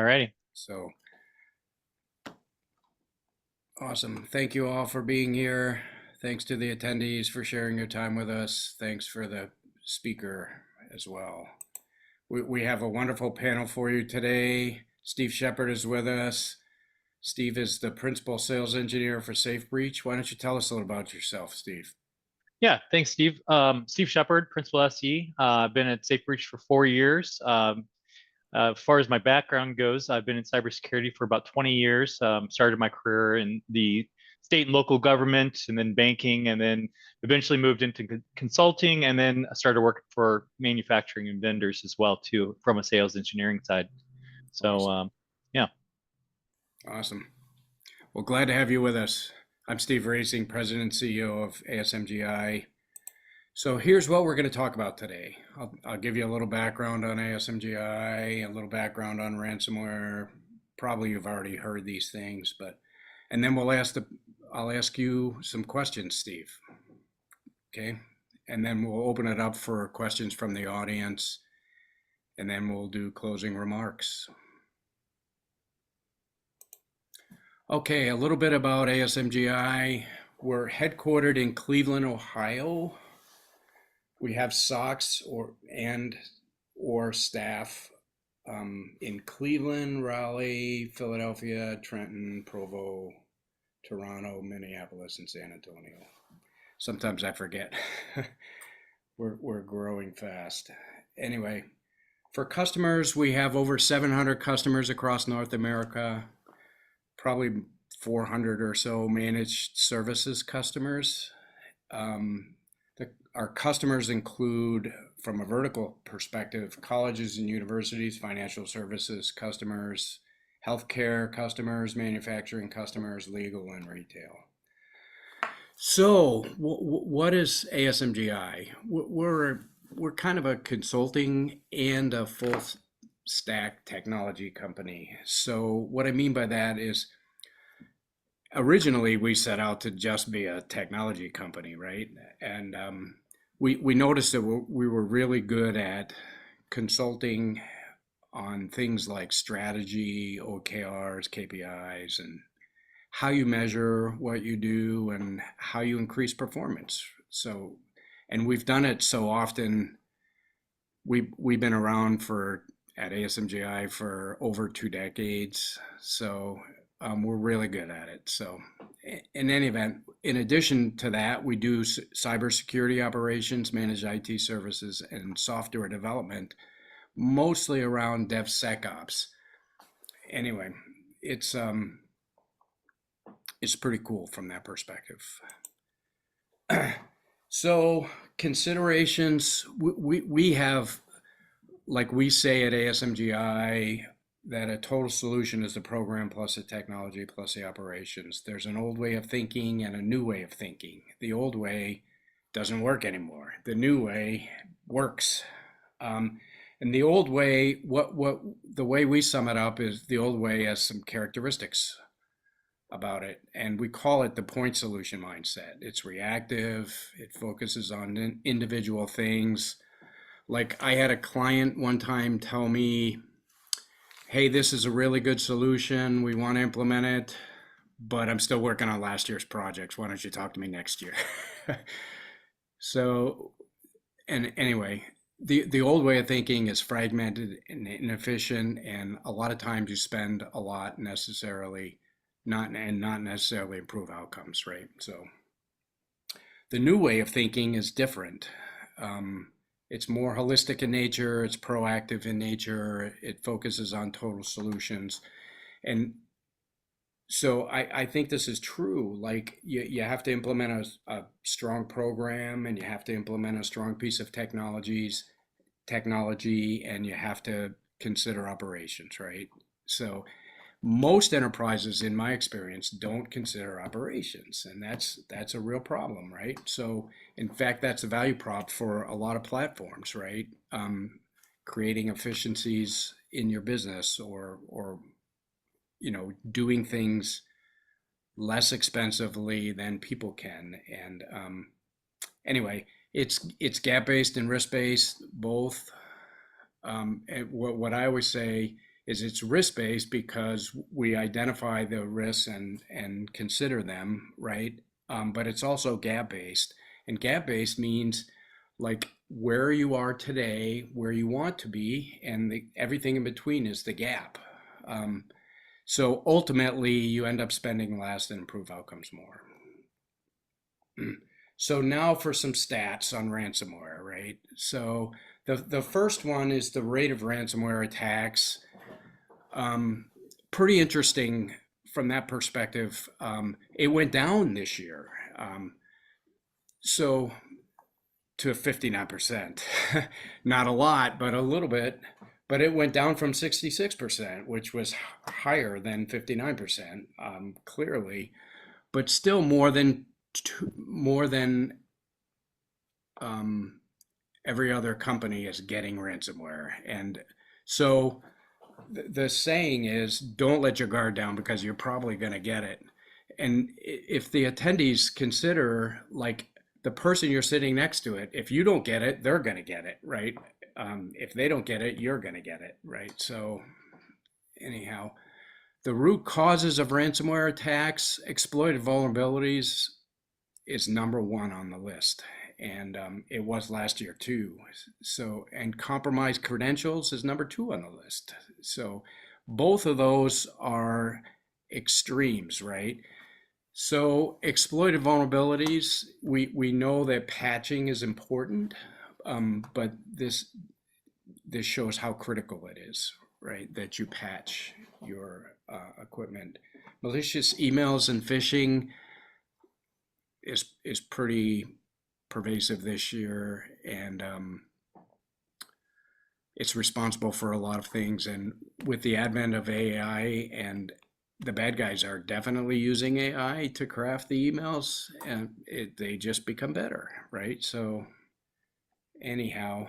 All righty. So awesome. Thank you all for being here. Thanks to the attendees for sharing your time with us. Thanks for the speaker as well. We have a wonderful panel for you today. Steve Shephard is with us. Steve is the principal sales engineer for SafeBreach. Why don't you tell us a little about yourself, Steve? Yeah, thanks, Steve. Steve Shephard, Principal SE. I've been at SafeBreach for 4 years. As far as my background goes, I've been in cybersecurity for about 20 years. Started my career in the state and local government, and then banking, and then eventually moved into consulting, and then I started working for manufacturing and vendors as well, too, from a sales engineering side. So, Awesome. yeah. Awesome. Well, glad to have you with us. I'm Steve Roesing, President and CEO of ASMGi. So here's what we're going to talk about today. I'll give you a little background on ASMGi, a little background on ransomware. Probably you've already heard these things, and then I'll ask you some questions, Steve. Okay, and then we'll open it up for questions from the audience, and then we'll do closing remarks. Okay, a little bit about ASMGi. We're headquartered in Cleveland, Ohio. We have SOCs or staff in Cleveland, Raleigh, Philadelphia, Trenton, Provo, Toronto, Minneapolis, and San Antonio. Sometimes I forget. We're growing fast. Anyway, for customers, we have over 700 customers across North America, probably 400 or so managed services customers. Our customers include, from a vertical perspective, colleges and universities, financial services customers, healthcare customers, manufacturing customers, legal, and retail. So, what is ASMGi? We're kind of a consulting and a full stack technology company. So, what I mean by that is, originally we set out to just be a technology company, right? And we noticed that we were really good at consulting on things like strategy, OKRs, KPIs, and how you measure what you do and how you increase performance. So, and we've done it so often. We've been around at ASMGi for over 2 decades. So we're really good at it. So, in any event, in addition to that, we do cybersecurity operations, managed IT services, and software development, mostly around DevSecOps. Anyway, it's pretty cool from that perspective. So, considerations we have, like we say at ASMGi, that a total solution is the program plus the technology plus the operations. There's an old way of thinking and a new way of thinking. The old way doesn't work anymore. The new way works. And the old way, the way we sum it up is the old way has some characteristics about it, and we call it the point solution mindset. It's reactive. It focuses on individual things. Like, I had a client one time tell me, hey, this is a really good solution. We want to implement it, but I'm still working on last year's projects. Why don't you talk to me next year? So, and anyway, the old way of thinking is fragmented and inefficient, and a lot of times you spend a lot necessarily not necessarily improve outcomes, right? So the new way of thinking is different. It's more holistic in nature, it's proactive in nature, it focuses on total solutions. And so I think this is true. Like, you have to implement a strong program, and you have to implement a strong piece of technology, and you have to consider operations, right? So most enterprises, in my experience, don't consider operations, and that's a real problem, right? So, in fact, that's a value prop for a lot of platforms, right? Creating efficiencies in your business, or doing things less expensively than people can. And anyway, it's gap based and risk based both. And what I always say is it's risk-based because we identify the risks and consider them, right? But it's also gap-based. And gap-based means like where you are today, where you want to be, and everything in between is the gap. So ultimately, you end up spending less and improve outcomes more. So now for some stats on ransomware, right? So the first one is the rate of ransomware attacks. Pretty interesting from that perspective. It went down this year. So to 59%, not a lot, but a little bit. But it went down from 66%, which was higher than 59%, clearly, but still more than every other company is getting ransomware. And so the saying is, don't let your guard down because you're probably going to get it. And if the attendees consider like the person you're sitting next to it, if you don't get it, they're going to get it, right? If they don't get it, you're going to get it, right? So anyhow, the root causes of ransomware attacks, exploited vulnerabilities is number one on the list. And it was last year too. So, and compromised credentials is number two on the list. So both of those are extremes, right? So exploited vulnerabilities, we know that patching is important, but this shows how critical it is, right? That you patch your equipment. Malicious emails and phishing is pretty pervasive this year, and it's responsible for a lot of things. And with the advent of AI, and the bad guys are definitely using AI to craft the emails, and they just become better, right? So anyhow,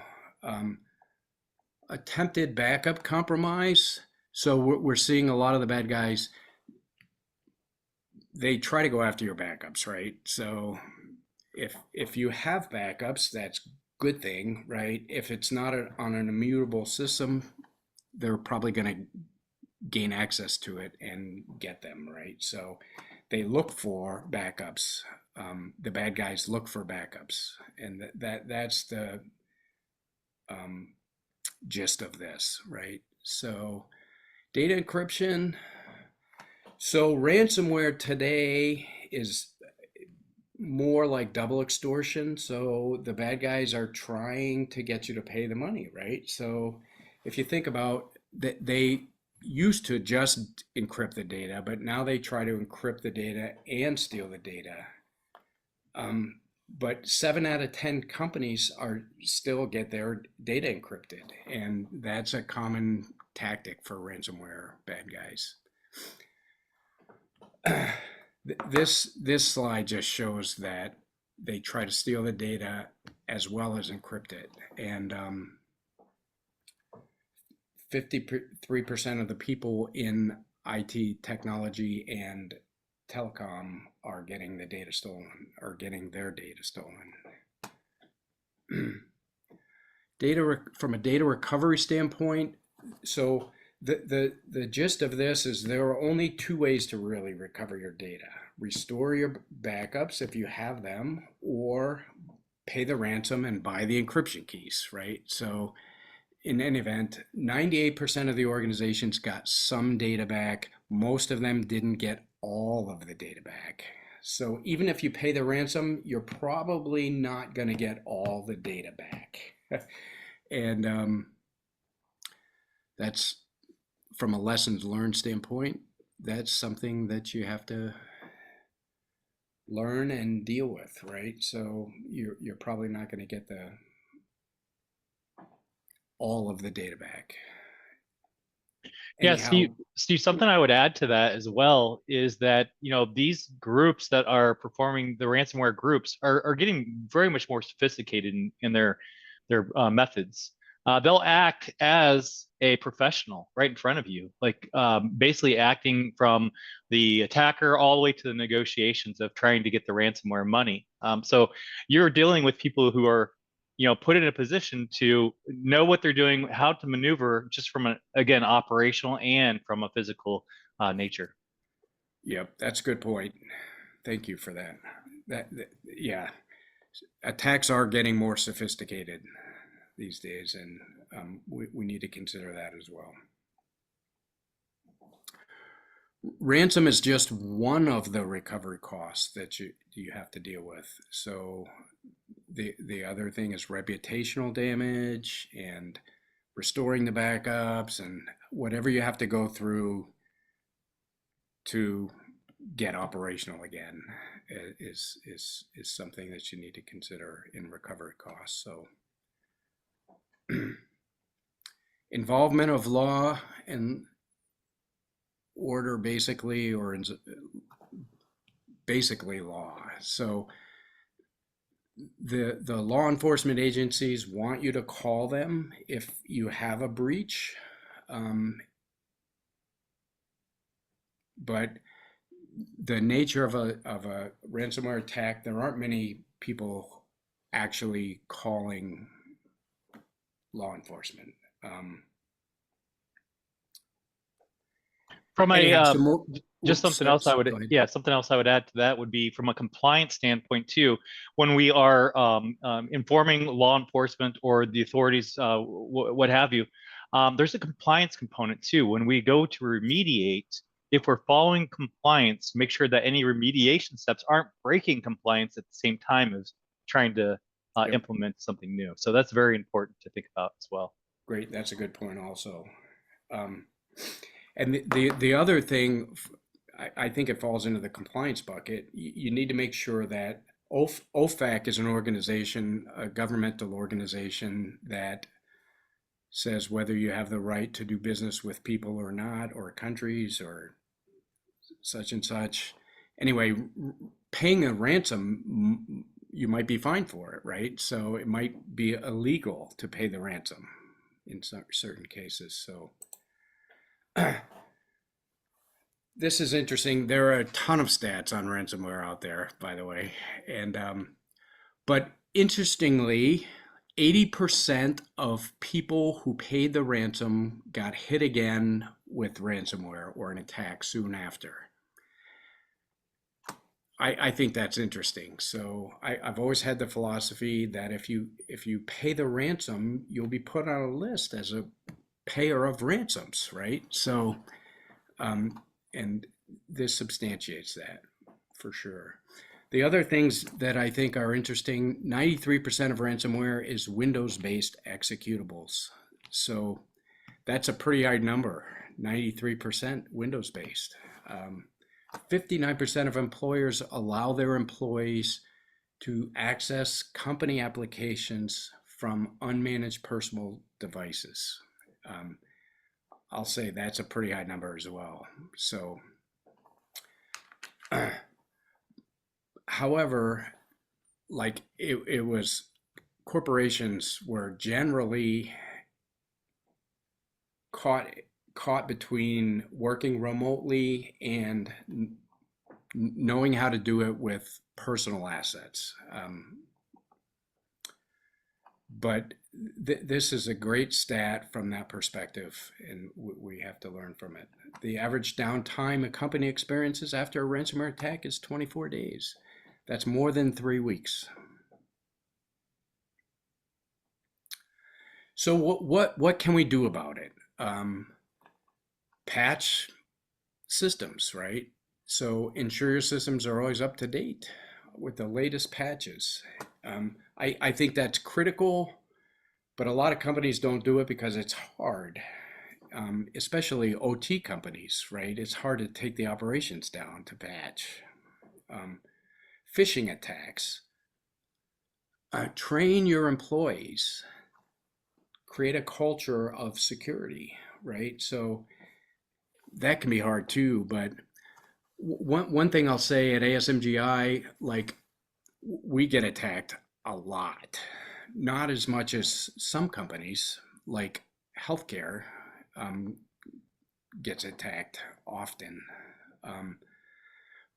attempted backup compromise. So we're seeing a lot of the bad guys, they try to go after your backups, right? So if you have backups, that's good thing, right? If it's not on an immutable system, they're probably going to gain access to it and get them, right? So they look for backups. The bad guys look for backups, and that's the gist of this, right? So data encryption. So ransomware today is more like double extortion. So the bad guys are trying to get you to pay the money, right? So if you think about that, they used to just encrypt the data, but now they try to encrypt the data and steal the data. But 7 out of 10 companies are still get their data encrypted, and that's a common tactic for ransomware bad guys. This slide just shows that they try to steal the data as well as encrypt it, and 53% of the people in IT technology and telecom are getting the data stolen, or getting their data stolen. From a data recovery standpoint, so the gist of this is there are only two ways to really recover your data: restore your backups if you have them, or pay the ransom and buy the encryption keys, right? So in any event, 98% of the organizations got some data back. Most of them didn't get all of the data back. So even if you pay the ransom, you're probably not going to get all the data back. And that's, from a lessons learned standpoint, that's something that you have to learn and deal with, right? So you're probably not going to get all of the data back. Yeah, Anyhow, Steve, something I would add to that as well is that, these groups that are performing, the ransomware groups are getting very much more sophisticated in their methods. They'll act as a professional right in front of you, like basically acting from the attacker all the way to the negotiations of trying to get the ransomware money. So you're dealing with people who are, put in a position to know what they're doing, how to maneuver, just from an, again, operational and from a physical nature. Yep, that's a good point. Thank you for that. Yeah, attacks are getting more sophisticated these days, and we need to consider that as well. Ransom is just one of the recovery costs that you have to deal with. So the other thing is reputational damage and restoring the backups and whatever you have to go through to get operational again is something that you need to consider in recovery costs. So involvement of law and order, basically, or basically law. So the law enforcement agencies want you to call them if you have a breach, but the nature of a ransomware attack, there aren't many people actually calling law enforcement. From a Anyhow, just something else I would, something else I would add to that would be from a compliance standpoint too. When we are informing law enforcement or the authorities, what have you, there's a compliance component too. When we go to remediate, if we're following compliance, make sure that any remediation steps aren't breaking compliance at the same time as trying to implement something new. So that's very important to think about as well. Great, that's a good point also. And the other thing, I think it falls into the compliance bucket. You need to make sure that OFAC is an organization, a governmental organization that says whether you have the right to do business with people or not, or countries, or such and such. Anyway, paying a ransom, you might be fined for it, right? So it might be illegal to pay the ransom in certain cases. So this is interesting. There are a ton of stats on ransomware out there, by the way. And but interestingly, 80% of people who paid the ransom got hit again with ransomware or an attack soon after. I think that's interesting. So I've always had the philosophy that if you pay the ransom, you'll be put on a list as a payer of ransoms, right? So, and this substantiates that for sure. The other things that I think are interesting, 93% of ransomware is Windows-based executables. So that's a pretty high number, 93% Windows-based. 59% of employers allow their employees to access company applications from unmanaged personal devices. I'll say that's a pretty high number as well. So, however, like it was, corporations were generally caught between working remotely and knowing how to do it with personal assets. But this is a great stat from that perspective, and we have to learn from it. The average downtime a company experiences after a ransomware attack is 24 days. That's more than 3 weeks. So what can we do about it? Patch systems, right? So ensure your systems are always up to date with the latest patches. I think that's critical, but a lot of companies don't do it because it's hard, especially OT companies, right? It's hard to take the operations down to patch. Phishing attacks. Train your employees. Create a culture of security, right? So that can be hard too, but one thing I'll say at ASMGi, like, we get attacked a lot. Not as much as some companies, like healthcare, gets attacked often.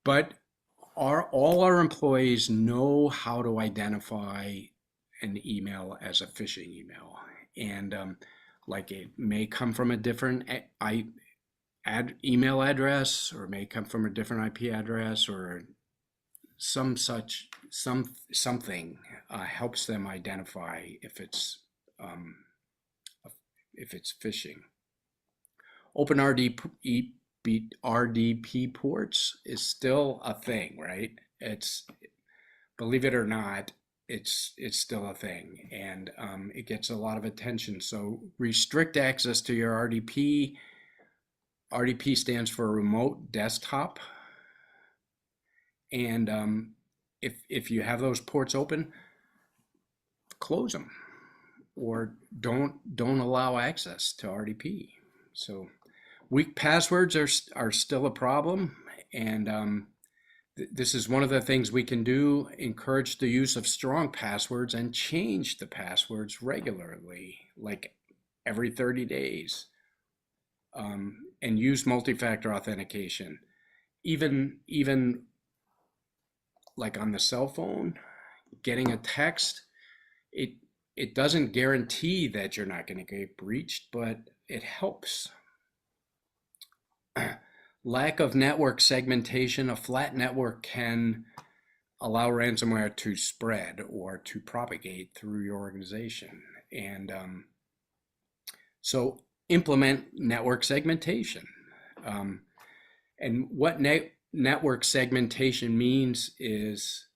But all our employees know how to identify an email as a phishing email. And like it may come from a different email address, or it may come from a different IP address, or something helps them identify if it's phishing. Open RDP ports is still a thing, right? It's, believe it or not, it's still a thing, and it gets a lot of attention. So restrict access to your RDP. RDP stands for remote desktop, and if you have those ports open, close them, or don't allow access to RDP. So weak passwords are still a problem, and this is one of the things we can do: encourage the use of strong passwords and change the passwords regularly, like every 30 days, and use multi-factor authentication. Even like on the cell phone, getting a text, it doesn't guarantee that you're not going to get breached, but it helps. Lack of network segmentation. A flat network can allow ransomware to spread or to propagate through your organization. And so implement network segmentation. And what network segmentation means is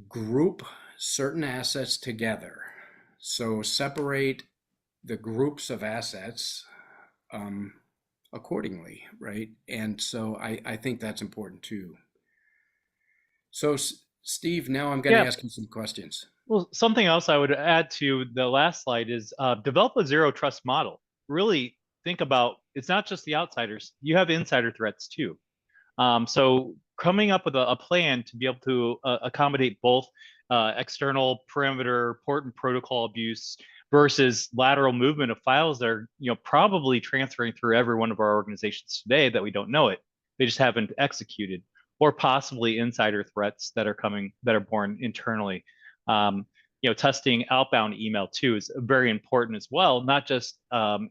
group certain assets together. So separate the groups of assets accordingly, right? And so I think that's important too. So Steve, now I'm going to ask you some questions. Well, something else I would add to the last slide is develop a zero trust model. Really think about, it's not just the outsiders, you have insider threats too. So coming up with a plan to be able to accommodate both external perimeter port and protocol abuse versus lateral movement of files that are probably transferring through every one of our organizations today that we don't know it. They just haven't executed, or possibly insider threats that are coming, that are born internally. Testing outbound email too is very important as well, not just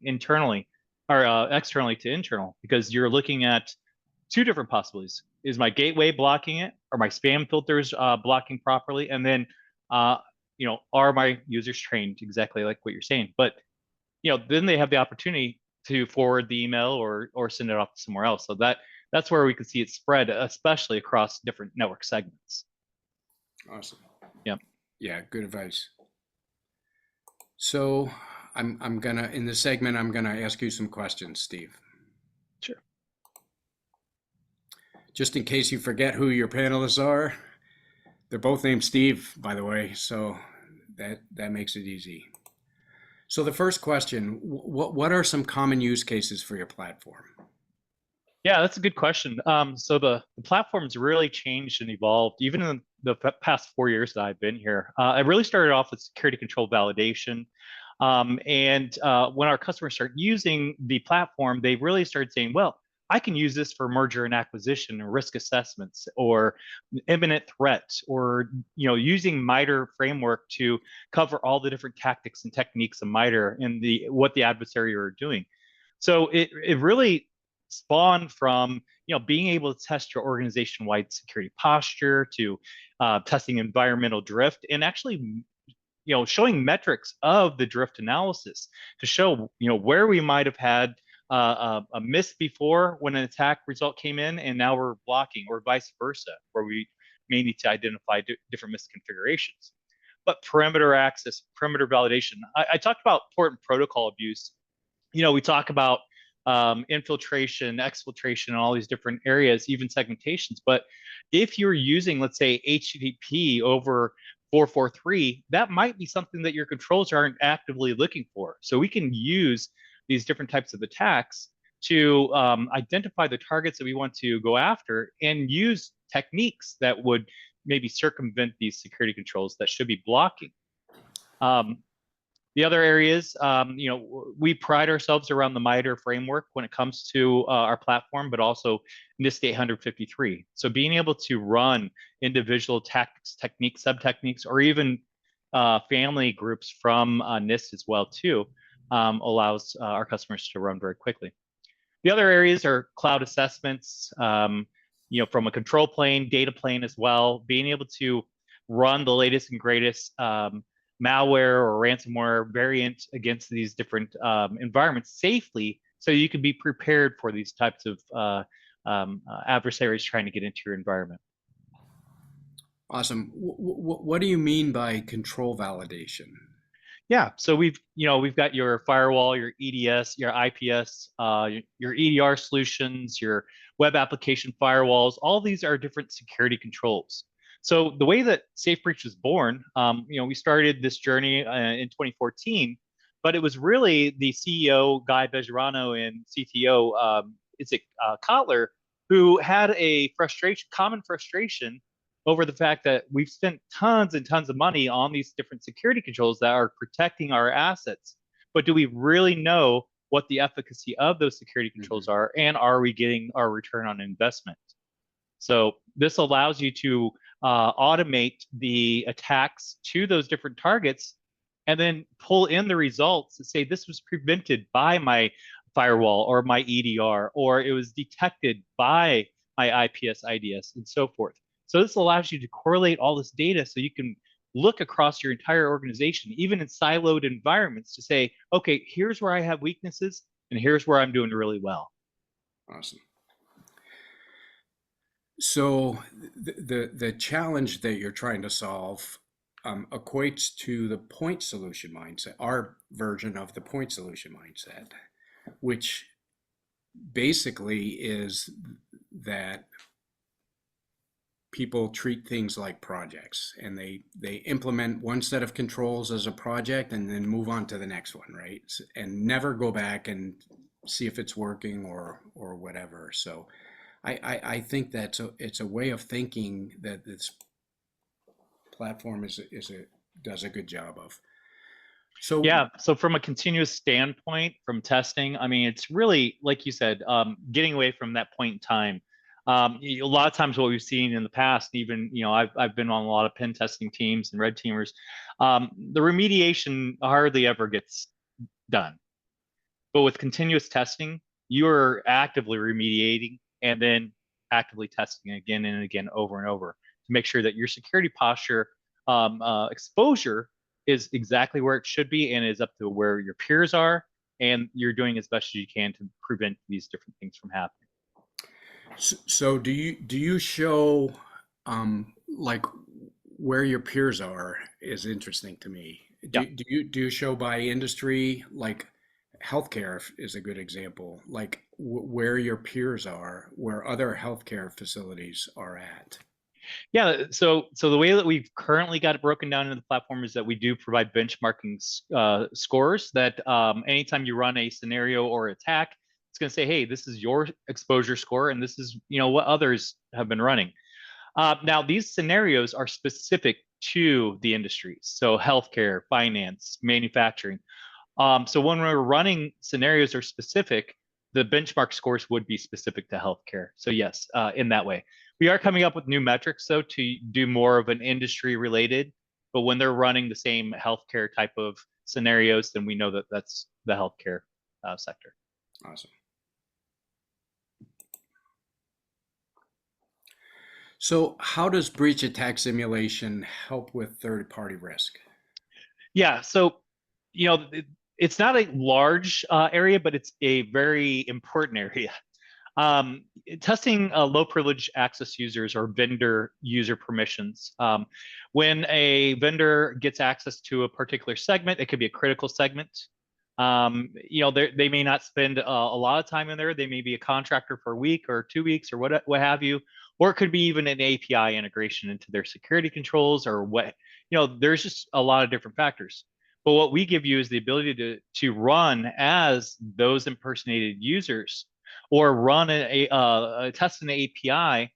internally or externally to internal, because you're looking at two different possibilities. Is my gateway blocking it? Are my spam filters blocking properly? And then, are my users trained exactly like what you're saying? But, then they have the opportunity to forward the email or send it off to somewhere else. So that's where we can see it spread, especially across different network segments. Awesome. Yeah. Yeah, good advice. So I'm gonna, in this segment, I'm gonna ask you some questions, Steve. Sure. Just in case you forget who your panelists are, they're both named Steve, by the way, so that makes it easy. So the first question, what are some common use cases for your platform? Yeah, that's a good question. So the platform's really changed and evolved, even in the past 4 years that I've been here. I really started off with security control validation. And when our customers start using the platform, they really started saying, well, I can use this for merger and acquisition or risk assessments or imminent threat, or using MITRE framework to cover all the different tactics and techniques of MITRE and what the adversary are doing. So it really spawned from being able to test your organization-wide security posture to testing environmental drift, and actually showing metrics of the drift analysis to show where we might have had a miss before when an attack result came in, and now we're blocking, or vice versa, where we may need to identify different misconfigurations. But perimeter access, perimeter validation. I talked about port and protocol abuse. We talk about infiltration, exfiltration, and all these different areas, even segmentations. But if you're using, let's say, HTTP over 443, that might be something that your controls aren't actively looking for. So we can use these different types of attacks to identify the targets that we want to go after and use techniques that would maybe circumvent these security controls that should be blocking. The other areas, we pride ourselves around the MITRE framework when it comes to our platform, but also NIST 853. So being able to run individual tactics, techniques, sub-techniques, or even family groups from NIST as well too, allows our customers to run very quickly. The other areas are cloud assessments, from a control plane, data plane as well, being able to run the latest and greatest malware or ransomware variant against these different environments safely, so you can be prepared for these types of adversaries trying to get into your environment. Awesome. What do you mean by control validation? Yeah, so we've got your firewall, your EDS, your IPS, your EDR solutions, your web application firewalls. All these are different security controls. So the way that SafeBreach was born, we started this journey in 2014, but it was really the CEO Guy Bejarano and CTO Kotler, who had a common frustration over the fact that we've spent tons and tons of money on these different security controls that are protecting our assets. But do we really know what the efficacy of those security controls are, and are we getting our return on investment? So this allows you to automate the attacks to those different targets and then pull in the results and say, this was prevented by my firewall or my EDR, or it was detected by my IPS, IDS, and so forth. So this allows you to correlate all this data so you can look across your entire organization, even in siloed environments, to say, okay, here's where I have weaknesses and here's where I'm doing really well. Awesome. So the challenge that you're trying to solve equates to the point solution mindset, our version of the point solution mindset, which basically is that people treat things like projects, and they implement one set of controls as a project and then move on to the next one, right? And never go back and see if it's working or whatever. So I think it's a way of thinking that this platform does a good job of. So yeah, so from a continuous standpoint, from testing, I mean, it's really, like you said, getting away from that point in time. A lot of times what we've seen in the past, even, I've been on a lot of pen testing teams and red teamers, the remediation hardly ever gets done. But with continuous testing, you're actively remediating and then actively testing again and again over and over to make sure that your security posture exposure is exactly where it should be and is up to where your peers are, and you're doing as best as you can to prevent these different things from happening. So do you show like where your peers are is interesting to me. Yeah. Do you show by industry? Like healthcare is a good example, like where your peers are, where other healthcare facilities are at. Yeah, so the way that we've currently got it broken down in the platform is that we do provide benchmarking scores that anytime you run a scenario or attack, it's going to say, hey, this is your exposure score, and this is what others have been running. Now, these scenarios are specific to the industries, so healthcare, finance, manufacturing. So when we're running scenarios are specific, the benchmark scores would be specific to healthcare. So yes, in that way. We are coming up with new metrics, though, to do more of an industry related. But when they're running the same healthcare type of scenarios, then we know that that's the healthcare sector. Awesome. So how does breach attack simulation help with third-party risk? Yeah, so it's not a large area, but it's a very important area. Testing low privilege access users or vendor user permissions. When a vendor gets access to a particular segment, it could be a critical segment. They may not spend a lot of time in there. They may be a contractor for a week or 2 weeks or what have you, or it could be even an API integration into their security controls or what. There's just a lot of different factors. But what we give you is the ability to run as those impersonated users, or run a test an API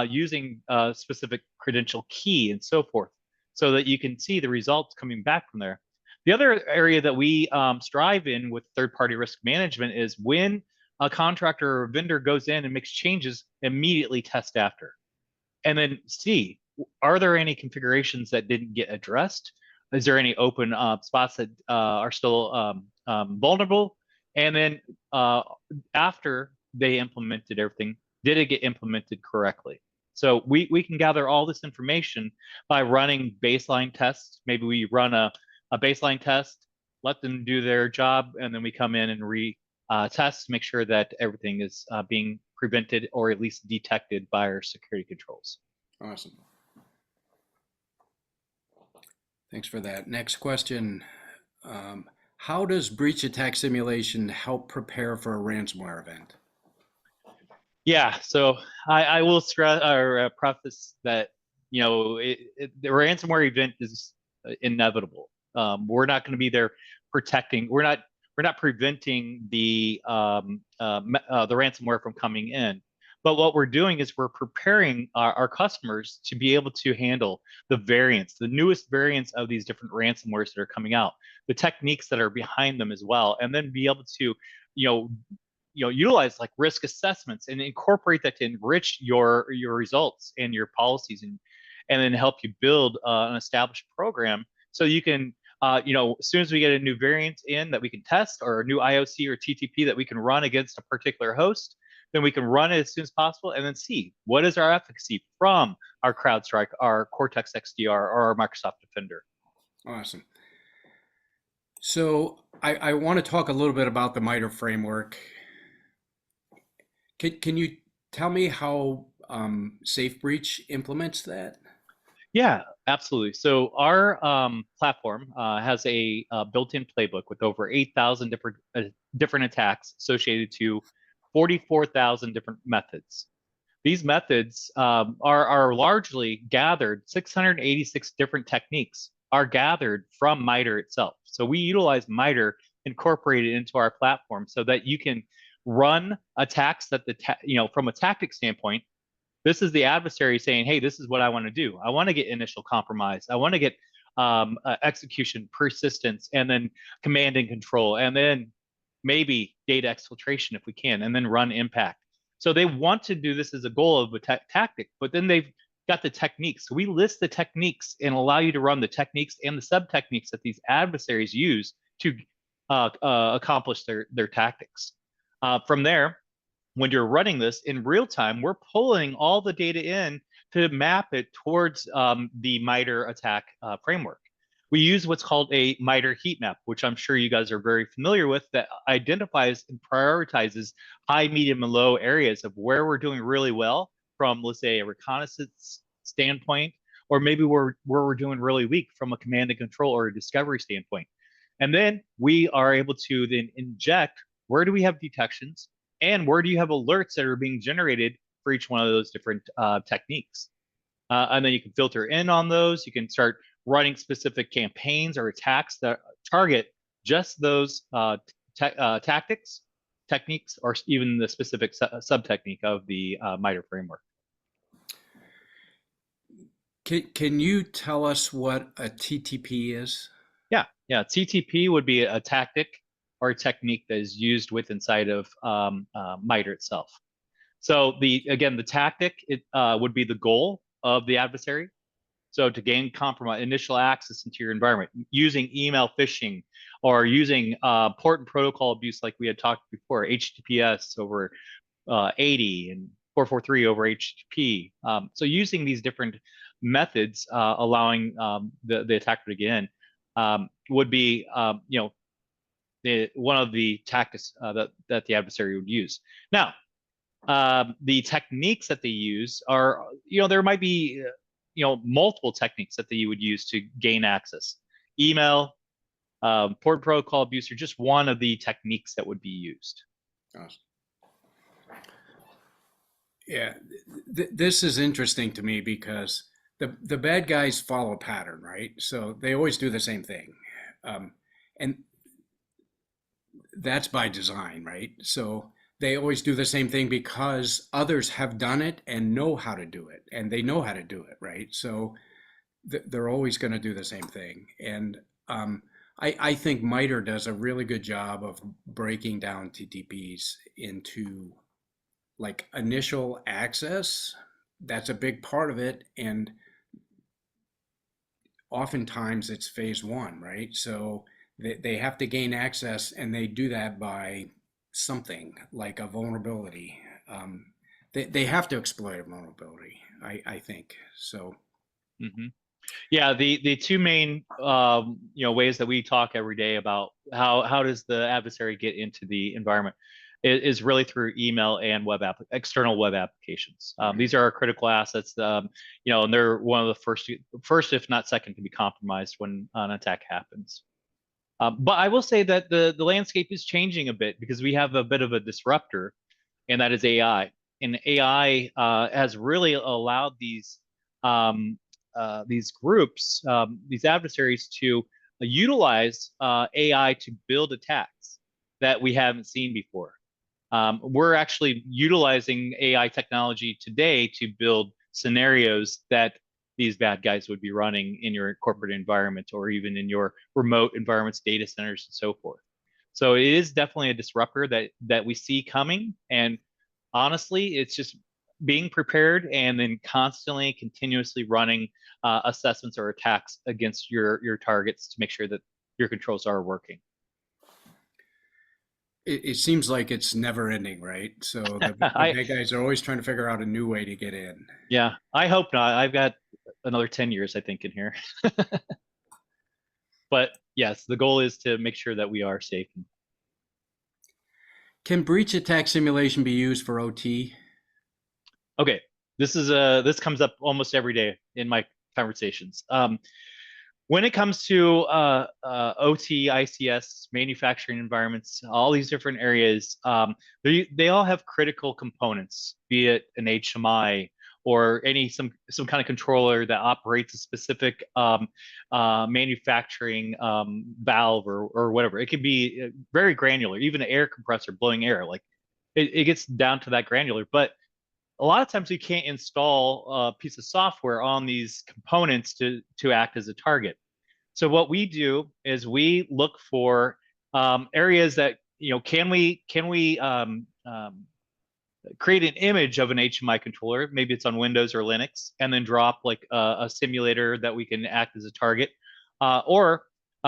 using a specific credential key and so forth, so that you can see the results coming back from there. The other area that we strive in with third-party risk management is when a contractor or a vendor goes in and makes changes, immediately test after. And then see, are there any configurations that didn't get addressed? is there any open spots that are still vulnerable? And then after they implemented everything, did it get implemented correctly? So we can gather all this information by running baseline tests. Maybe we run a baseline test, let them do their job, and then we come in and test to make sure that everything is being prevented or at least detected by our security controls. Awesome. Thanks for that. Next question. How does breach attack simulation help prepare for a ransomware event? Yeah, so I will stress or preface that the ransomware event is inevitable. We're not going to be there protecting. We're not preventing the ransomware from coming in. But what we're doing is we're preparing our customers to be able to handle the variants, the newest variants of these different ransomwares that are coming out, the techniques that are behind them as well, and then be able to, you know, utilize like risk assessments and incorporate that to enrich your results and your policies, and then help you build an established program so you can as soon as we get a new variant in that we can test, or a new IOC or TTP that we can run against a particular host, then we can run it as soon as possible and then see what is our efficacy from our CrowdStrike, our Cortex XDR, or our Microsoft Defender. Awesome. So I want to talk a little bit about the MITRE framework. Can you tell me how SafeBreach implements that? Yeah, absolutely. So our platform has a built-in playbook with over 8,000 different attacks associated to 44,000 different methods. These methods are largely gathered. 686 different techniques are gathered from MITRE itself. So we utilize MITRE incorporated into our platform so that you can run attacks that from a tactic standpoint. This is the adversary saying, hey, this is what I want to do. I want to get initial compromise. I want to get execution, persistence, and then command and control, and then maybe data exfiltration if we can, and then run impact. So they want to do this as a goal of a tactic, but then they've got the techniques. So we list the techniques and allow you to run the techniques and the sub techniques that these adversaries use to accomplish their tactics. From there, when you're running this in real time, we're pulling all the data in to map it towards the MITRE attack framework. We use what's called a MITRE heat map, which I'm sure you guys are very familiar with, that identifies and prioritizes high, medium, and low areas of where we're doing really well from, let's say, a reconnaissance standpoint, or maybe where we're doing really weak from a command and control or a discovery standpoint. And then we are able to then inject where do we have detections, and where do you have alerts that are being generated for each one of those different techniques. And then you can filter in on those. You can start running specific campaigns or attacks that target just those tactics, techniques, or even the specific sub-technique of the MITRE framework. Can you tell us what a TTP is? Yeah. TTP would be a tactic or a technique that is used inside of MITRE itself. So the tactic would be the goal of the adversary. So to gain compromise, initial access into your environment, using email phishing, or using port and protocol abuse, like we had talked before, HTTPS over 80 and 443 over HTTP. So using these different methods, allowing the attacker to get in, would be one of the tactics that the adversary would use. Now, the techniques that they use are, there might be, multiple techniques that they would use to gain access. Email, port protocol abuse are just one of the techniques that would be used. Awesome. Yeah, this is interesting to me because the bad guys follow a pattern, right? So they always do the same thing. And that's by design, right? So they always do the same thing because others have done it and know how to do it, and they know how to do it, right? So they're always going to do the same thing. And I think MITRE does a really good job of breaking down TTPs into like initial access. That's a big part of it. And oftentimes it's phase one, right? So they have to gain access, and they do that by something like a vulnerability. They have to exploit a vulnerability, I think. So Hmm. Yeah, the two main ways that we talk every day about how does the adversary get into the environment is really through email and external web applications. These are our critical assets, and they're one of the first if not second to be compromised when an attack happens. But I will say that the landscape is changing a bit because we have a bit of a disruptor, and that is AI. And AI has really allowed these groups, these adversaries, to utilize AI to build attacks that we haven't seen before. We're actually utilizing AI technology today to build scenarios that these bad guys would be running in your corporate environment or even in your remote environments, data centers, and so forth. So it is definitely a disruptor that we see coming. And honestly, it's just being prepared and then constantly, continuously running assessments or attacks against your targets to make sure that your controls are working. it seems like it's never ending, right? So the I bad guys are always trying to figure out a new way to get in. Yeah, I hope not. I've got another 10 years, I think, in here. But yes, the goal is to make sure that we are safe. Can breach attack simulation be used for OT? Okay, this comes up almost every day in my conversations. When it comes to OT, ICS, manufacturing environments, all these different areas, they all have critical components, be it an HMI or some kind of controller that operates a specific manufacturing valve or whatever. It could be very granular, even an air compressor blowing air. Like it gets down to that granular, but a lot of times we can't install a piece of software on these components to act as a target. So what we do is we look for areas that can we create an image of an HMI controller, maybe it's on Windows or Linux, and then drop like a simulator that we can act as a target, or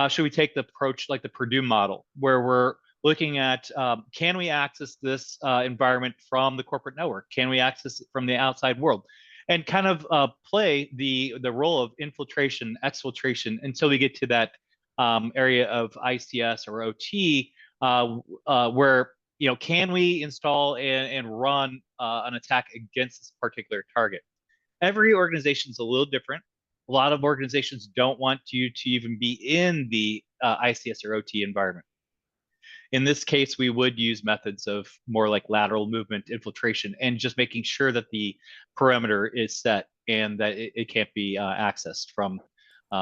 should we take the approach like the Purdue model, where we're looking at can we access this environment from the corporate network? Can we access it from the outside world? And kind of play the role of infiltration, exfiltration until we get to that area of ICS or OT, where can we install and run an attack against this particular target? Every organization is a little different. A lot of organizations don't want you to even be in the ICS or OT environment. In this case, we would use methods of more like lateral movement infiltration and just making sure that the perimeter is set and that it can't be accessed from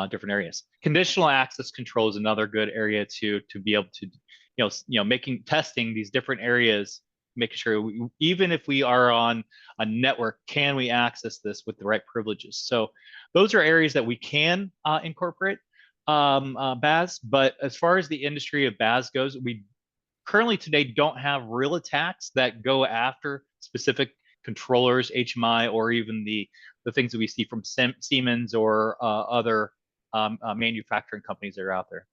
different areas. Conditional access control is another good area to be able to, testing these different areas, making sure even if we are on a network, can we access this with the right privileges? So those are areas that we can incorporate BAS. But as far as the industry of BAS goes, we currently today don't have real attacks that go after specific controllers, HMI, or even the things that we see from Siemens or other manufacturing companies that are out there.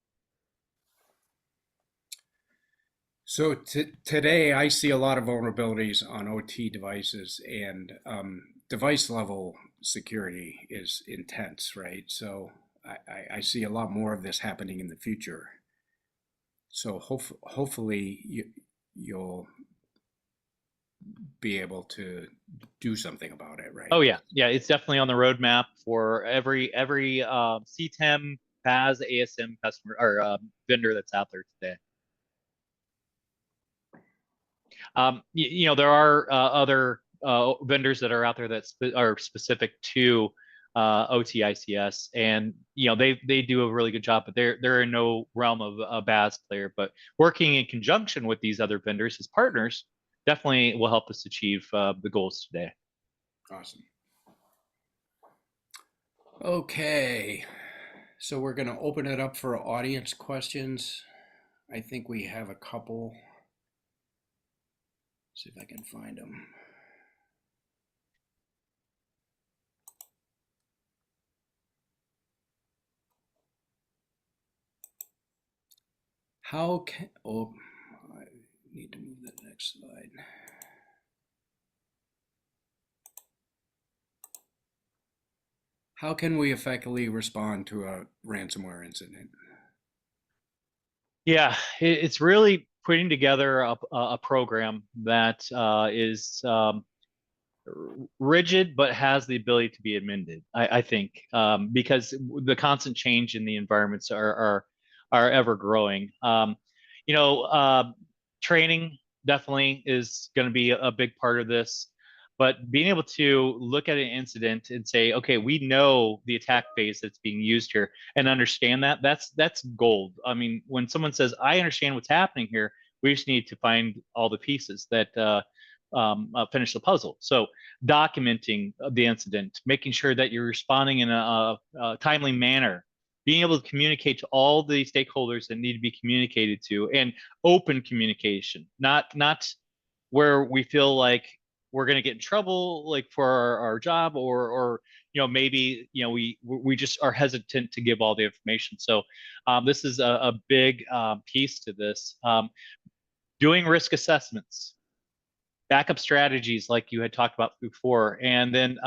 So today I see a lot of vulnerabilities on OT devices, and device level security is intense, right? So I see a lot more of this happening in the future. So hopefully you'll be able to do something about it, right? Oh yeah, it's definitely on the roadmap for every CTEM, PAS, ASM customer or vendor that's out there today. There are other vendors that are out there that are specific to OT ICS, and they do a really good job, but they're in no realm of a BAS player. But working in conjunction with these other vendors as partners definitely will help us achieve the goals today. Awesome. Okay, so we're going to open it up for audience questions. I think we have a couple. See if I can find them. How can, oh, I need to move that next slide. How can we effectively respond to a ransomware incident? Yeah, it's really putting together a program that is rigid but has the ability to be amended. I think because the constant change in the environments are ever growing. You know, training definitely is going to be a big part of this, but being able to look at an incident and say, okay, we know the attack phase that's being used here and understand that, that's gold. I mean, when someone says, I understand what's happening here, we just need to find all the pieces that finish the puzzle. So documenting the incident, making sure that you're responding in a timely manner, being able to communicate to all the stakeholders that need to be communicated to, and open communication, not where we feel like we're going to get in trouble, like for our job, or maybe we just are hesitant to give all the information. So this is a big piece to this. Doing risk assessments, backup strategies like you had talked about before, and then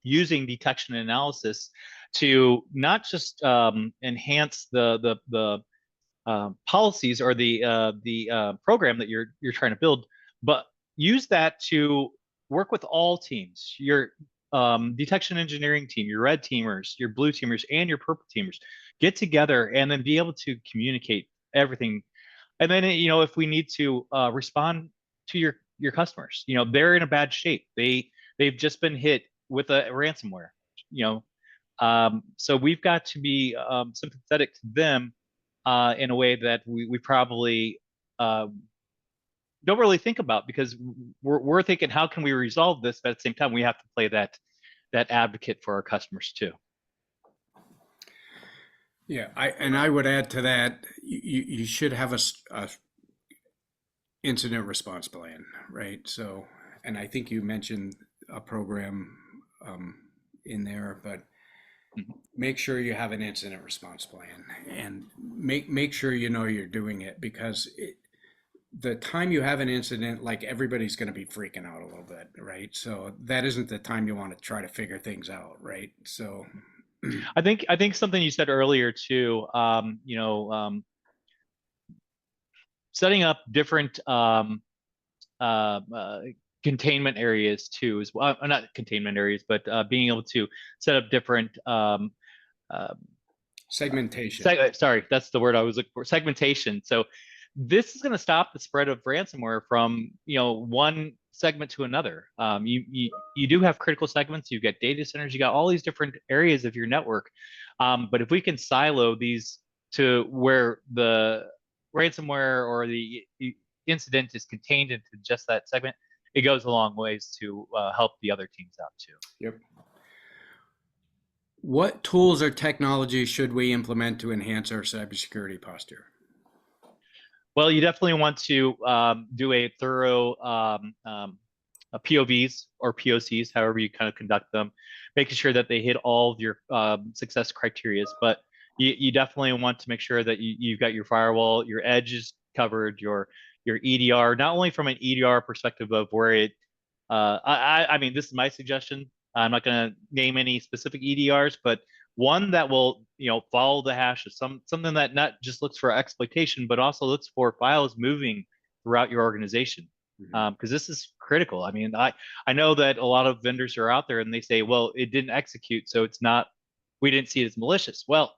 using detection and analysis to not just enhance the policies or the program that you're trying to build, but use that to work with all teams. Your detection engineering team, your red teamers, your blue teamers, and your purple teamers get together and then be able to communicate everything. And then if we need to respond to your customers, they're in a bad shape. They've just been hit with a ransomware. You so we've got to be sympathetic to them in a way that we probably don't really think about, because we're thinking, how can we resolve this? But at the same time, we have to play that advocate for our customers too. Yeah, I would add to that, you should have a incident response plan, right? So, and I think you mentioned a program in there, but make sure you have an incident response plan and make sure you know you're doing it, because the time you have an incident, like, everybody's going to be freaking out a little bit, right? So that isn't the time you want to try to figure things out, right? So I think something you said earlier too, setting up different containment areas too, as well. Not containment areas, but being able to set up different segmentation. Sorry, that's the word I was looking for. Segmentation. So this is going to stop the spread of ransomware from one segment to another. You do have critical segments. You've got data centers. You got all these different areas of your network. But if we can silo these to where the ransomware or the incident is contained into just that segment, it goes a long ways to help the other teams out too. Yep. What tools or technologies should we implement to enhance our cybersecurity posture? Well, you definitely want to do a thorough POVs or POCs, however you kind of conduct them, making sure that they hit all of your success criteria. But you definitely want to make sure that you've got your firewall, your edges covered, your EDR, not only from an EDR perspective of where it, I mean, this is my suggestion. I'm not going to name any specific EDRs, but one that will, follow the hashes, something that not just looks for exploitation, but also looks for files moving throughout your organization. Because this is critical. I mean, I know that a lot of vendors are out there and they say, well, it didn't execute, so it's not, we didn't see it as malicious. Well,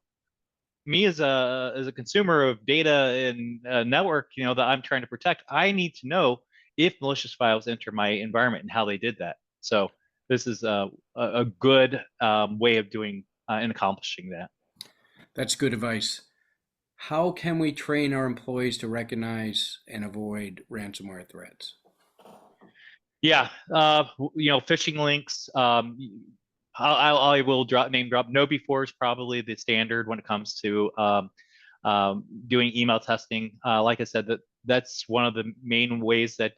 me as a consumer of data and network, that I'm trying to protect, I need to know if malicious files enter my environment and how they did that. So this is a good way of doing and accomplishing that. That's good advice. How can we train our employees to recognize and avoid ransomware threats? Yeah, phishing links. I will name drop. KnowBe4 is probably the standard when it comes to doing email testing. Like I said, that's one of the main ways that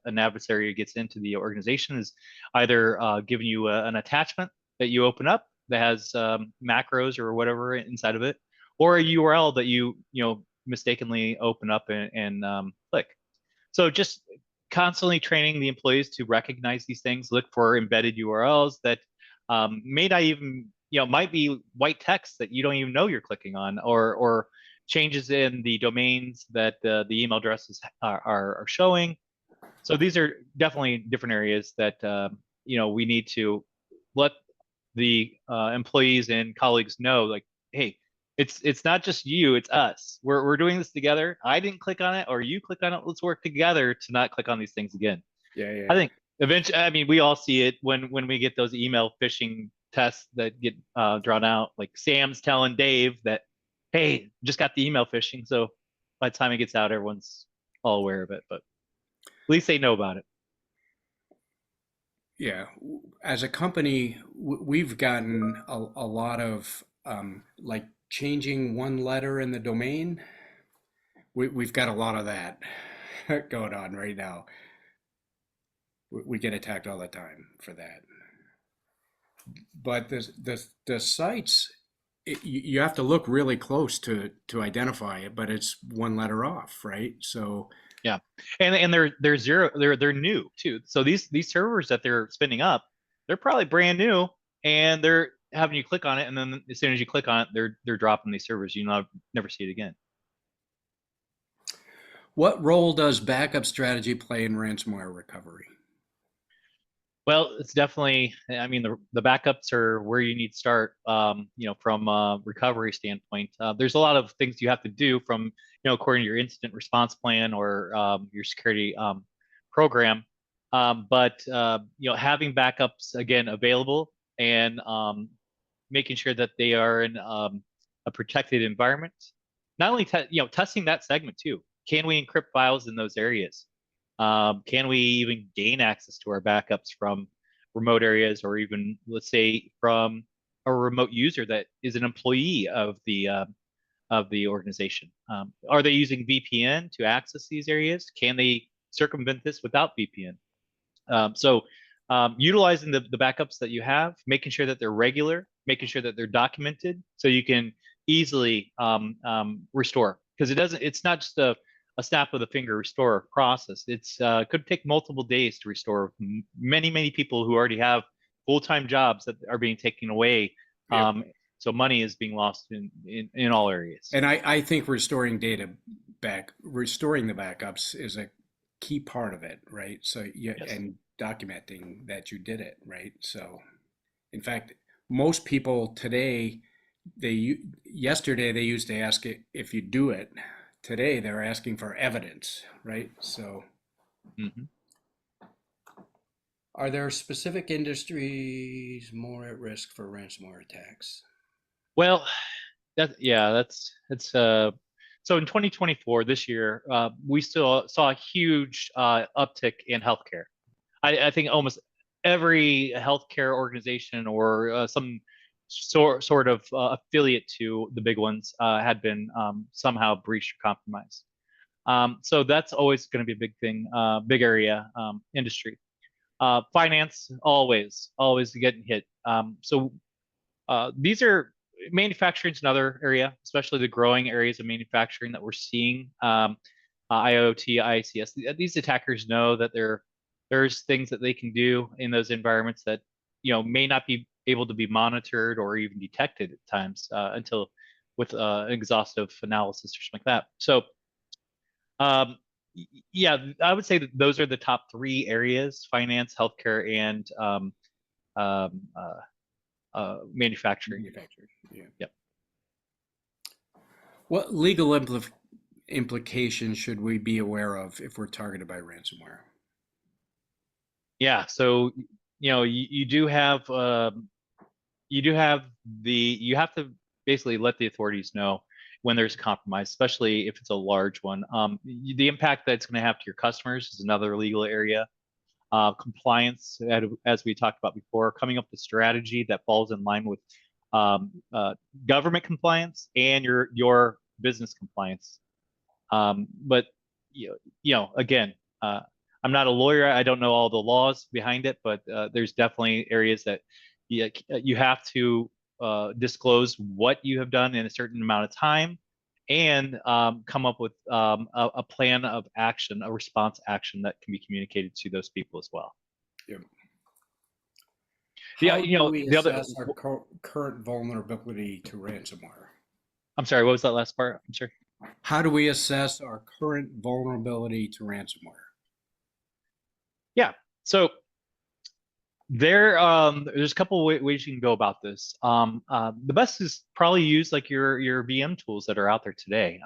an adversary gets into the organization, is either giving you an attachment that you open up that has macros or whatever inside of it, or a URL that you mistakenly open up and click. So just constantly training the employees to recognize these things, look for embedded URLs that may not even, might be white text that you don't even know you're clicking on, or changes in the domains that the email addresses are showing. So these are definitely different areas that we need to let the employees and colleagues know, like, hey, it's not just you, it's us. We're doing this together. I didn't click on it, or you clicked on it. Let's work together to not click on these things again. Yeah, yeah, I yeah. think eventually, I mean, we all see it when we get those email phishing tests that get drawn out. Like Sam's telling Dave that, hey, just got the email phishing. So by the time it gets out, everyone's all aware of it. But at least they know about it. Yeah. As a company, we've gotten a lot of like changing one letter in the domain. We've got a lot of that going on right now. We get attacked all the time for that. But the sites, you have to look really close to identify it, but it's one letter off, right? So Yeah, and they're zero. They're new too. So these servers that they're spinning up, they're probably brand new, and they're having you click on it, and then as soon as you click on it, they're dropping these servers. You never see it again. what role does backup strategy play in ransomware recovery? Well, it's definitely, I mean, the backups are where you need to start, from a recovery standpoint. There's a lot of things you have to do from, according to your incident response plan or your security program. But having backups, again, available and making sure that they are in a protected environment. Not only, testing that segment too. Can we encrypt files in those areas? Can we even gain access to our backups from remote areas, or even, let's say, from a remote user that is an employee of the organization? Are they using VPN to access these areas? Can they circumvent this without VPN? Utilizing the backups that you have, making sure that they're regular, making sure that they're documented, so you can easily restore. Because it's not just a snap of the finger restore process. It's could take multiple days to restore. Many people who already have full-time jobs that are being taken away. Yep. So money is being lost in all areas. And I think restoring data restoring the backups is a key part of it, right? So yeah, Yes. and documenting that you did it, right? So in fact, most people today, yesterday they used to ask it if you do it. Today they're asking for evidence, right? So Mm-hmm. are there specific industries more at risk for ransomware attacks? Well, that's it's so in 2024, this year, we still saw a huge uptick in healthcare. I think almost every healthcare organization or some sort of affiliate to the big ones had been somehow breached or compromised. So that's always going to be a big thing, big area, industry. Finance, always getting hit. These are manufacturing is another area, especially the growing areas of manufacturing that we're seeing. IoT, ICS. These attackers know that there's things that they can do in those environments that may not be able to be monitored or even detected at times until with exhaustive analysis or something like that. So, um, yeah, I would say that those are the top three areas: finance, healthcare, and um, manufacturing. Manufacturing, yeah. Yep. What legal implications should we be aware of if we're targeted by ransomware? Yeah. So, you do have you have to basically let the authorities know when there's a compromise, especially if it's a large one. The impact that it's going to have to your customers is another legal area. Compliance, as we talked about before, coming up with strategy that falls in line with um, uh, government compliance and your business compliance. But again, I'm not a lawyer. I don't know all the laws behind it, but there's definitely areas that you have to disclose what you have done in a certain amount of time, and come up with a plan of action, a response action that can be communicated to those people as well. Yep. Yeah, How do we the other. assess our current vulnerability to ransomware? I'm sorry, what was that last part? I'm sorry. How do we assess our current vulnerability to ransomware? Yeah, so there's a couple of ways you can go about this. The best is probably use like your VM tools that are out there today.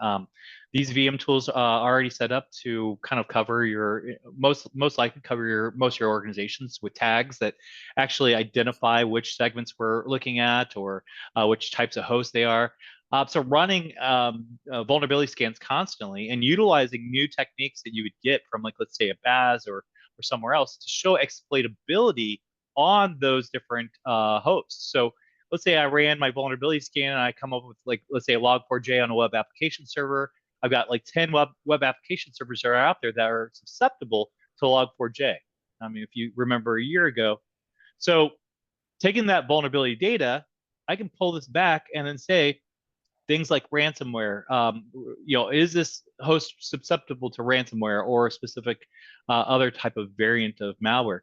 These VM tools are already set up to kind of cover your most likely cover most of your organizations with tags that actually identify which segments we're looking at or which types of hosts they are. So running vulnerability scans constantly and utilizing new techniques that you would get from, like, let's say a BAS or somewhere else to show exploitability on those different hosts. So let's say I ran my vulnerability scan and I come up with, like, let's say a log4j on a web application server. I've got like 10 web application servers that are out there that are susceptible to log4j. I mean, if you remember a year ago. So taking that vulnerability data, I can pull this back and then say things like ransomware. Is this host susceptible to ransomware or a specific other type of variant of malware?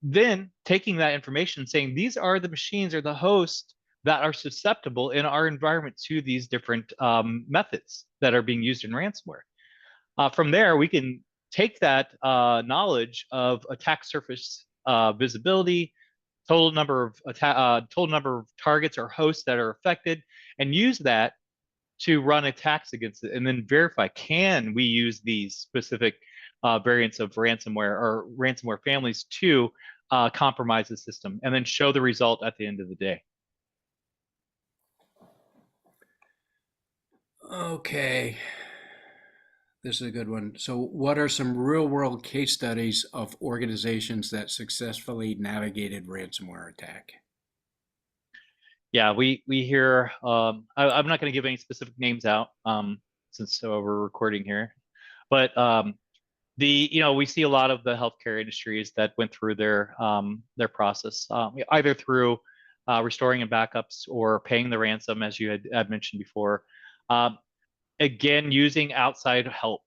Then taking that information, saying these are the machines or the hosts that are susceptible in our environment to these different methods that are being used in ransomware. From there, we can take that knowledge of attack surface visibility, total number of targets or hosts that are affected, and use that to run attacks against it, and then verify, can we use these specific variants of ransomware or ransomware families to compromise the system, and then show the result at the end of the day. Okay, this is a good one. So what are some real world case studies of organizations that successfully navigated ransomware attack? Yeah, we hear, I'm not going to give any specific names out since we're recording here, but we see a lot of the healthcare industries that went through their process, either through restoring and backups or paying the ransom, as you had mentioned before. Again, using outside help,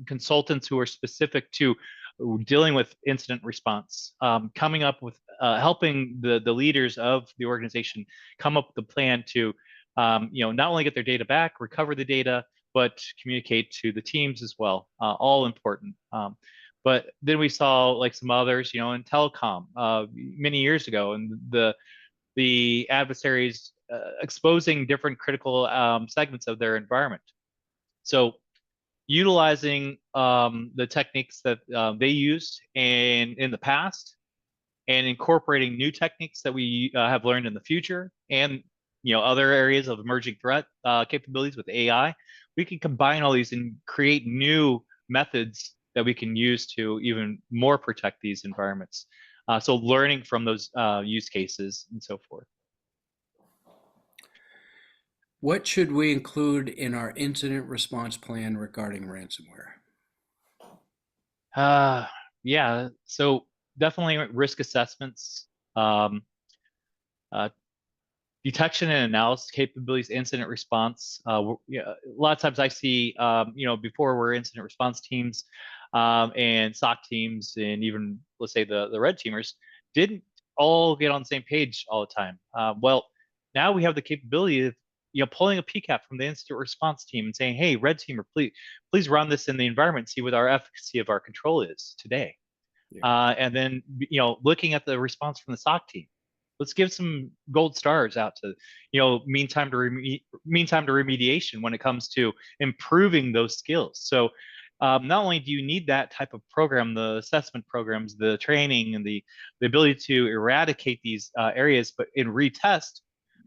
consultants who are specific to dealing with incident response, coming up with helping the leaders of the organization come up with a plan to not only get their data back, recover the data, but communicate to the teams as well. All important. But then we saw like some others, in telecom many years ago, and the adversaries exposing different critical segments of their environment. So utilizing the techniques that they used in the past, and incorporating new techniques that we have learned in the future, and other areas of emerging threat capabilities with AI, we can combine all these and create new methods that we can use to even more protect these environments. So learning from those use cases and so forth. What should we include in our incident response plan regarding ransomware? Yeah, so definitely risk assessments, detection and analysis capabilities, incident response. A lot of times I see, before, we're incident response teams and SOC teams, and even, let's say, the red teamers didn't all get on the same page all the time. Well, now we have the capability of pulling a PCAP from the incident response team and saying, hey, red teamer, please run this in the environment, see what our efficacy of our control is today. Yeah. And then looking at the response from the SOC team, let's give some gold stars out to mean time to remediation when it comes to improving those skills. So not only do you need that type of program, the assessment programs, the training, and the ability to eradicate these areas, but in retest,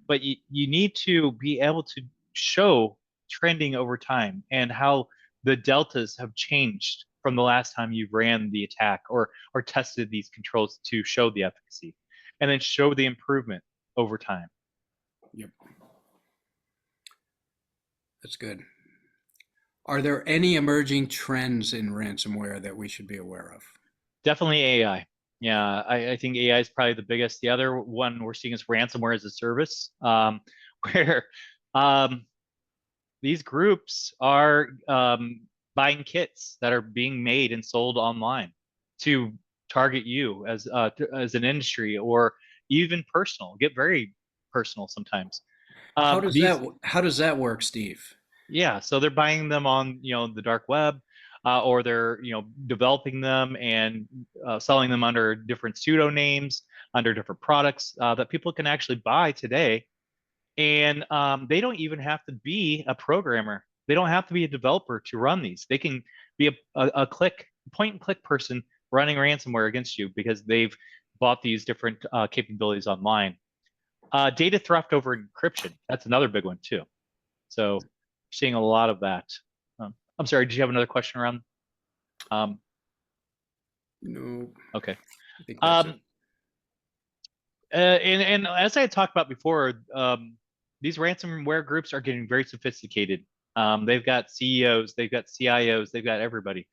but you need to be able to show trending over time and how the deltas have changed from the last time you ran the attack or tested these controls to show the efficacy, and then show the improvement over time. Yep. That's good. Are there any emerging trends in ransomware that we should be aware of? Definitely AI. Yeah, I think AI is probably the biggest. The other one we're seeing is ransomware as a service, where these groups are buying kits that are being made and sold online to target you as an industry, or even personal. Get very personal sometimes. These How does that work, Steve? Yeah, so they're buying them on, the dark web, or they're, developing them and selling them under different pseudonames, under different products that people can actually buy today. And they don't even have to be a programmer. They don't have to be a developer to run these. They can be a point and click person running ransomware against you because they've bought these different capabilities online. Data theft over encryption. That's another big one too. So seeing a lot of that. I'm sorry, did you have another question around? No, Okay. I think that's it. And as I had talked about before, these ransomware groups are getting very sophisticated. They've got CEOs, they've got CIOs, they've got everybody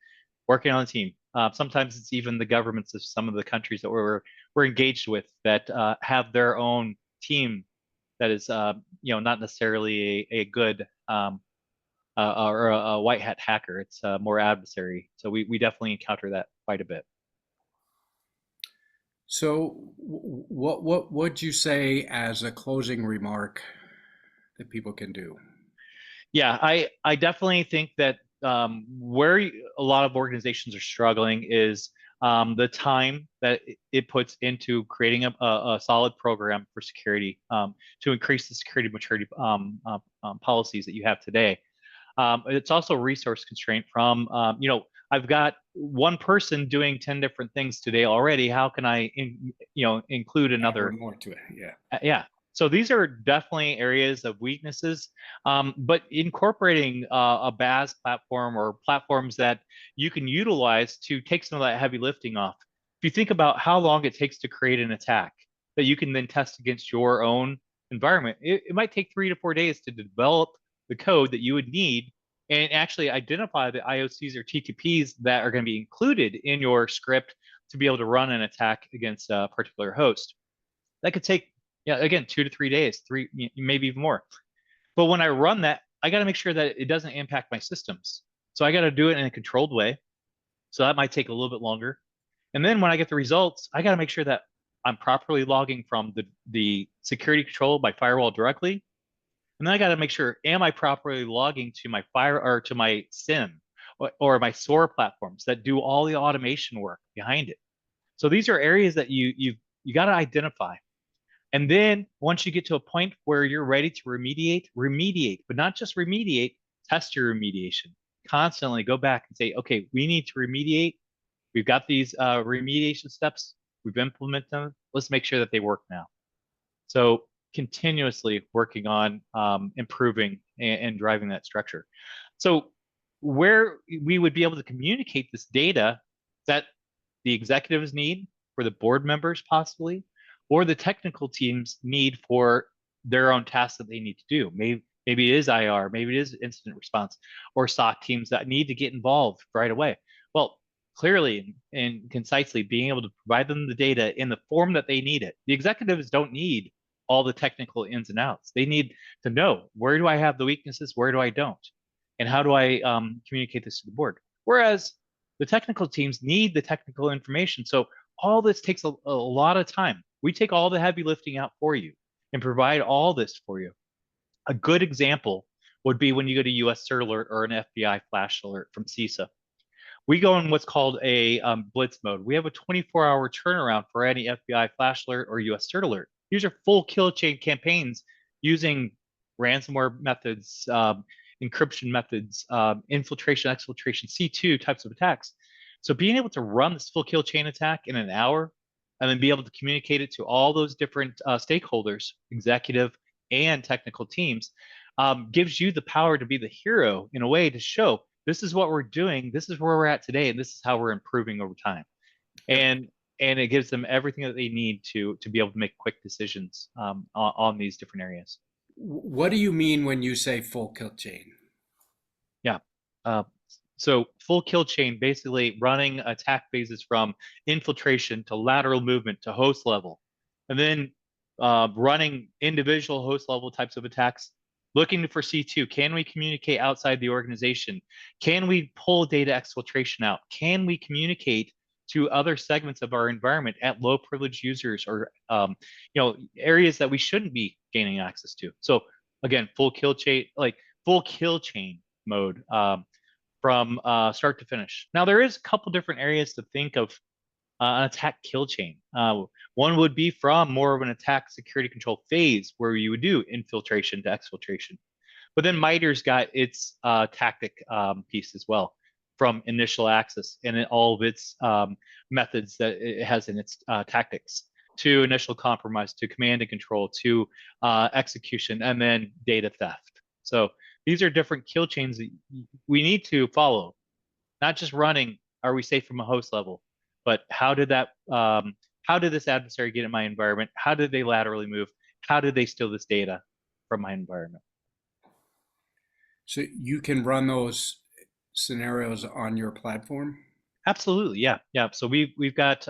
working on the team. Sometimes it's even the governments of some of the countries that we're engaged with that have their own team that is, not necessarily a good or a white hat hacker. It's more adversary. So we definitely encounter that quite a bit. So, what would you say as a closing remark that people can do? Yeah, I definitely think that where a lot of organizations are struggling is the time that it puts into creating a solid program for security, to increase the security maturity policies that you have today. It's also resource constraint from, I've got one person doing 10 different things today already. How can I, include Add another? one more to it. Yeah. Yeah. So these are definitely areas of weaknesses, but incorporating a BAS platform or platforms that you can utilize to take some of that heavy lifting off. If you think about how long it takes to create an attack that you can then test against your own environment, it might take 3 to 4 days to develop the code that you would need and actually identify the IOCs or TTPs that are going to be included in your script to be able to run an attack against a particular host. That could take, yeah, again, 2 to 3 days, maybe even more. But when I run that, I got to make sure that it doesn't impact my systems. So I got to do it in a controlled way. So that might take a little bit longer. And then when I get the results, I got to make sure that I'm properly logging from the security control by firewall directly. And then I got to make sure, am I properly logging to my to my SIM or my SOAR platforms that do all the automation work behind it. So these are areas that you got to identify. And then once you get to a point where you're ready to remediate, but not just remediate, test your remediation. Constantly go back and say, okay, we need to remediate. We've got these remediation steps. We've implemented them. Let's make sure that they work now. So continuously working on improving and driving that structure. So where we would be able to communicate this data that the executives need for the board members possibly, or the technical teams need for their own tasks that they need to do. Maybe it is IR, maybe it is incident response, or SOC teams that need to get involved right away. Well, clearly and concisely being able to provide them the data in the form that they need it. The executives don't need all the technical ins and outs. They need to know, where do I have the weaknesses, where do I don't, and how do I communicate this to the board. Whereas the technical teams need the technical information. So all this takes a lot of time. We take all the heavy lifting out for you and provide all this for you. A good example would be when you go to US CERT alert or an FBI flash alert from CISA. We go in what's called a blitz mode. We have a 24-hour turnaround for any FBI flash alert or US CERT alert. These are full kill chain campaigns using ransomware methods, encryption methods, infiltration, exfiltration, C2 types of attacks. So being able to run this full kill chain attack in an hour and then be able to communicate it to all those different stakeholders, executive and technical teams, gives you the power to be the hero in a way to show this is what we're doing, this is where we're at today, and this is how we're improving over time. And it gives them everything that they need to be able to make quick decisions on these different areas. What do you mean when you say full kill chain? Yeah. So full kill chain, basically running attack phases from infiltration to lateral movement to host level, and then running individual host level types of attacks Looking for C2, can we communicate outside the organization? Can we pull data exfiltration out? Can we communicate to other segments of our environment at low privilege users or areas that we shouldn't be gaining access to? So again, full kill chain, like full kill chain mode from start to finish. Now there is a couple different areas to think of an attack kill chain. One would be from more of an attack security control phase where you would do infiltration to exfiltration. But then MITRE's got its tactic piece as well, from initial access and all of its methods that it has in its tactics, to initial compromise, to command and control, to execution, and then data theft. So these are different kill chains that we need to follow, not just running, are we safe from a host level, but how did this adversary get in my environment? How did they laterally move? How did they steal this data from my environment? So you can run those scenarios on your platform? Absolutely, yeah, yeah. So we've got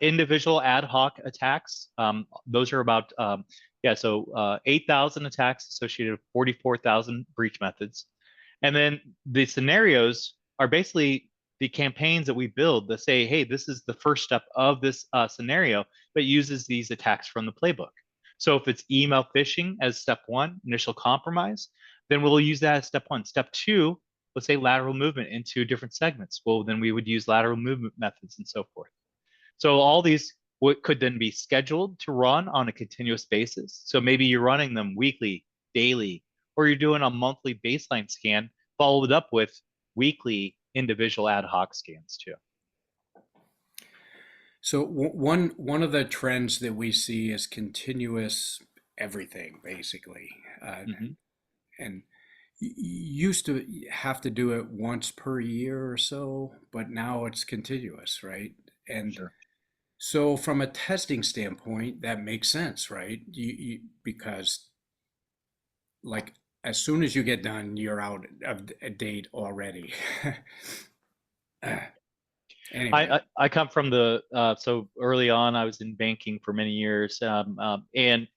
individual ad hoc attacks. Those are about 8,000 attacks associated with 44,000 breach methods, and then the scenarios are basically the campaigns that we build that say, hey, this is the first step of this scenario, but uses these attacks from the playbook. So if it's email phishing as step one, initial compromise, then we'll use that as step one. Step two, let's say lateral movement into different segments. Well, then we would use lateral movement methods and so forth. So all these could then be scheduled to run on a continuous basis. So maybe you're running them weekly, daily, or you're doing a monthly baseline scan followed up with weekly individual ad hoc scans too. So one of the trends that we see is continuous everything, basically. And you used to have to do it once per year or so, but now it's continuous, right? And Sure. so from a testing standpoint, that makes sense, right? Because like as soon as you get done, you're out of a date already. Anyway, I come from the so early on I was in banking for many years, and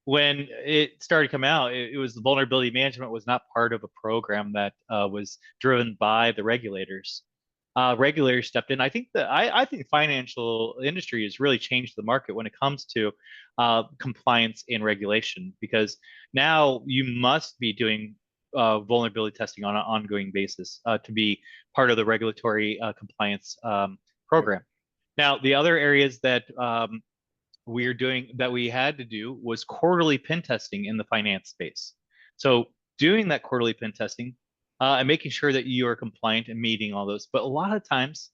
when it started coming out, it was the vulnerability management was not part of a program that was driven by the regulators. Regulators stepped in. I think I think the financial industry has really changed the market when it comes to compliance and regulation, because now you must be doing vulnerability testing on an ongoing basis to be part of the regulatory compliance yep. program. Now, the other areas that we're doing that we had to do was quarterly pen testing in the finance space. So doing that quarterly pen testing and making sure that you are compliant and meeting all those. But a lot of times,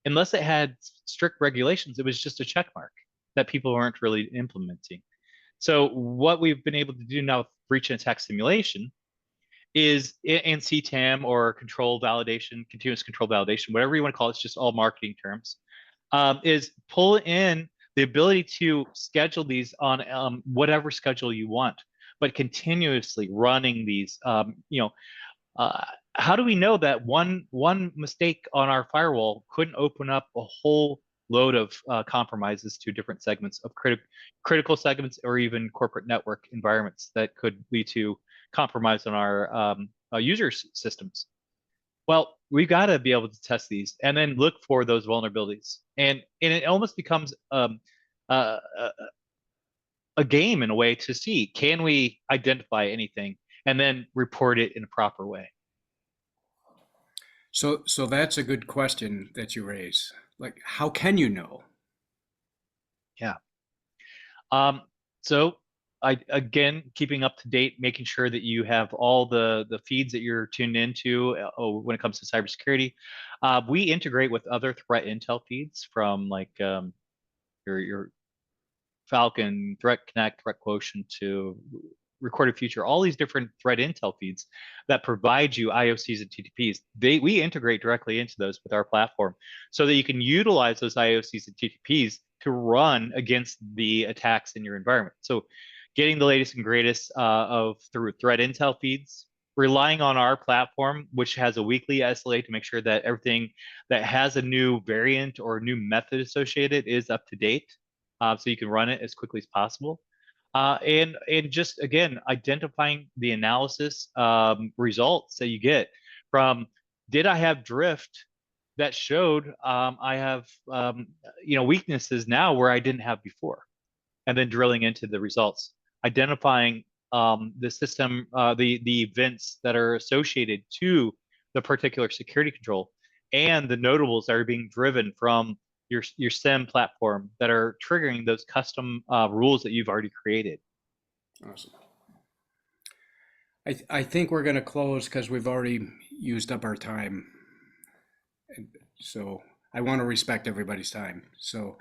unless it had strict regulations, it was just a check mark that people weren't really implementing. So what we've been able to do now with breach and attack simulation is in CTAM or control validation, continuous control validation, whatever you want to call it, it's just all marketing terms, is pull in the ability to schedule these on whatever schedule you want, but continuously running these. How do we know that one mistake on our firewall couldn't open up a whole load of compromises to different segments of critical segments or even corporate network environments that could lead to compromise on our users' systems? Well, we've got to be able to test these and then look for those vulnerabilities. And it almost becomes a game in a way to see, can we identify anything and then report it in a proper way? So that's a good question that you raise. Like, how can you know? Yeah. So again, keeping up to date, making sure that you have all the feeds that you're tuned into when it comes to cybersecurity. We integrate with other threat intel feeds from like your Falcon, Threat Connect, Threat Quotient to Recorded Future, all these different threat intel feeds that provide you IOCs and TTPs. We integrate directly into those with our platform so that you can utilize those IOCs and TTPs to run against the attacks in your environment. So getting the latest and greatest through threat intel feeds, relying on our platform, which has a weekly SLA to make sure that everything that has a new variant or new method associated is up to date, so you can run it as quickly as possible. And just again identifying the analysis results that you get from, did I have drift that showed I have weaknesses now where I didn't have before, and then drilling into the results, identifying the system, the events that are associated to the particular security control, and the notables that are being driven from your SIEM platform that are triggering those custom rules that you've already created. Awesome. I think we're going to close because we've already used up our time. And so I want to respect everybody's time. So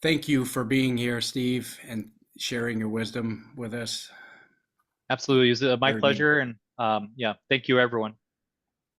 thank you for being here, Steve, and sharing your wisdom with us. Absolutely. It's my Very pleasure. meaningful. And yeah, thank you, everyone.